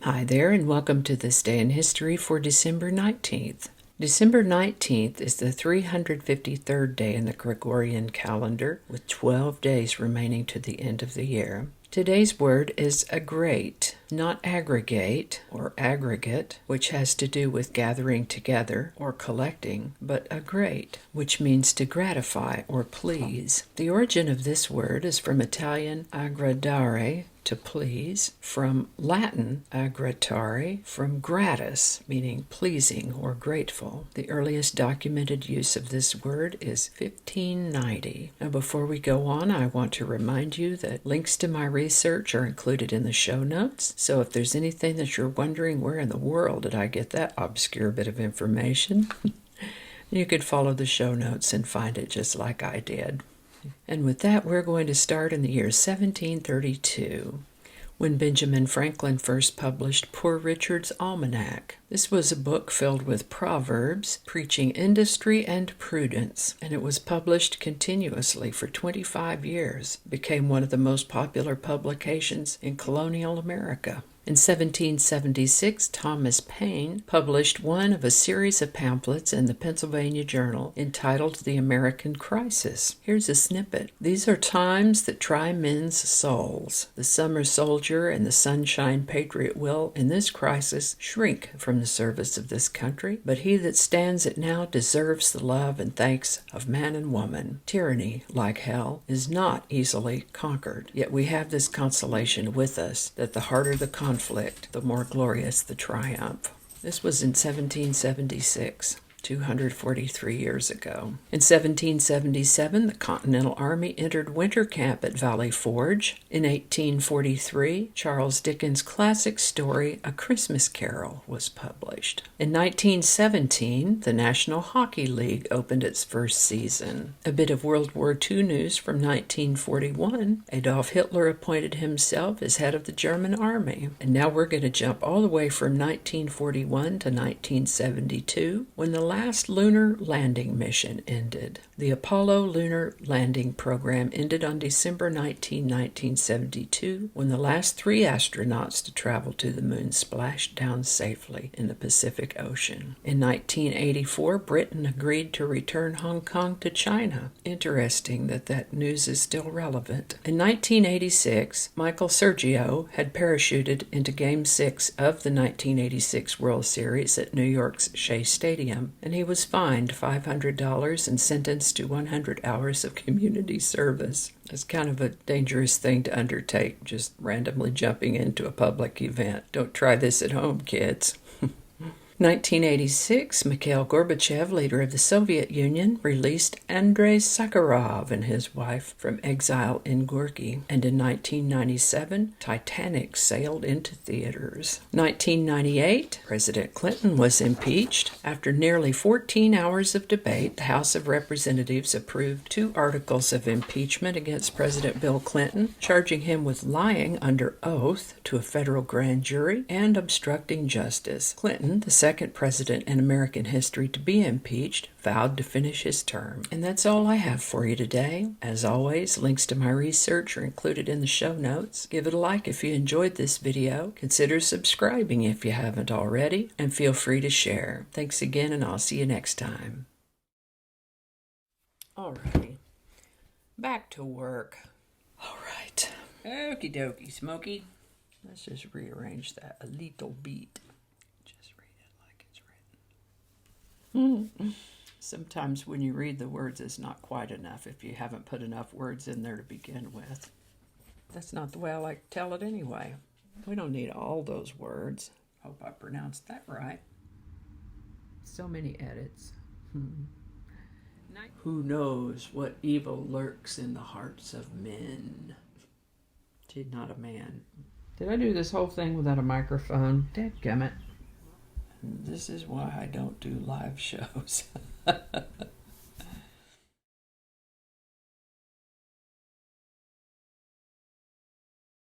Hi there, and welcome to This Day in History for December 19th. December 19th is the 353rd day in the Gregorian calendar, with 12 days remaining to the end of the year. Today's word is aggrate, not aggregate or aggregate, which has to do with gathering together or collecting, but aggrate, which means to gratify or please. The origin of this word is from Italian aggradare, to please, from Latin aggratare, from gratis, meaning pleasing or grateful. The earliest documented use of this word is 1590. Now before we go on, I want to remind you that links to my research are included in the show notes, so if there's anything that you're wondering where in the world did I get that obscure bit of information, you could follow the show notes and find it just like I did. And with that, we're going to start in the year 1732, when Benjamin Franklin first published Poor Richard's Almanack. This was a book filled with proverbs, preaching industry and prudence, and it was published continuously for 25 years, became one of the most popular publications in colonial America. In 1776, Thomas Paine published one of a series of pamphlets in the Pennsylvania Journal entitled The American Crisis. Here's a snippet. These are times that try men's souls. The summer soldier and the sunshine patriot will, in this crisis, shrink from the service of this country, but he that stands it now deserves the love and thanks of man and woman. Tyranny, like hell, is not easily conquered, yet we have this consolation with us, that the harder the conflict, the more glorious the triumph. This was in 1776. 243 years ago. In 1777, the Continental Army entered winter camp at Valley Forge. In 1843, Charles Dickens' classic story, A Christmas Carol, was published. In 1917, the National Hockey League opened its first season. A bit of World War II news from 1941, Adolf Hitler appointed himself as head of the German army. And now we're going to jump all the way from 1941 to 1972, when the last lunar landing mission ended. The Apollo lunar landing program ended on December 19, 1972, when the last 3 astronauts to travel to the moon splashed down safely in the Pacific Ocean. In 1984, Britain agreed to return Hong Kong to China. Interesting that news is still relevant. In 1986, Michael Sergio had parachuted into Game 6 of the 1986 World Series at New York's Shea Stadium, and he was fined $500 and sentenced to 100 hours of community service. It's kind of a dangerous thing to undertake, just randomly jumping into a public event. Don't try this at home, kids. 1986, Mikhail Gorbachev, leader of the Soviet Union, released Andrei Sakharov and his wife from exile in Gorky. And in 1997, Titanic sailed into theaters. 1998, President Clinton was impeached. After nearly 14 hours of debate, the House of Representatives approved 2 articles of impeachment against President Bill Clinton, charging him with lying under oath to a federal grand jury and obstructing justice. Clinton, the second president in American history to be impeached, vowed to finish his term. And that's all I have for you today. As always, links to my research are included in the show notes. Give it a like if you enjoyed this video. Consider subscribing if you haven't already, and feel free to share. Thanks again, and I'll see you next time. Alrighty, back to work. Alright, okie dokie, Smokey. Let's just rearrange that a little bit. Sometimes when you read the words, it's not quite enough if you haven't put enough words in there to begin with. That's not the way I like to tell it anyway. We don't need all those words. Hope I pronounced that right. So many edits. Who knows what evil lurks in the hearts of men? She's not a man. Did I do this whole thing without a microphone? Dadgummit. This is why I don't do live shows.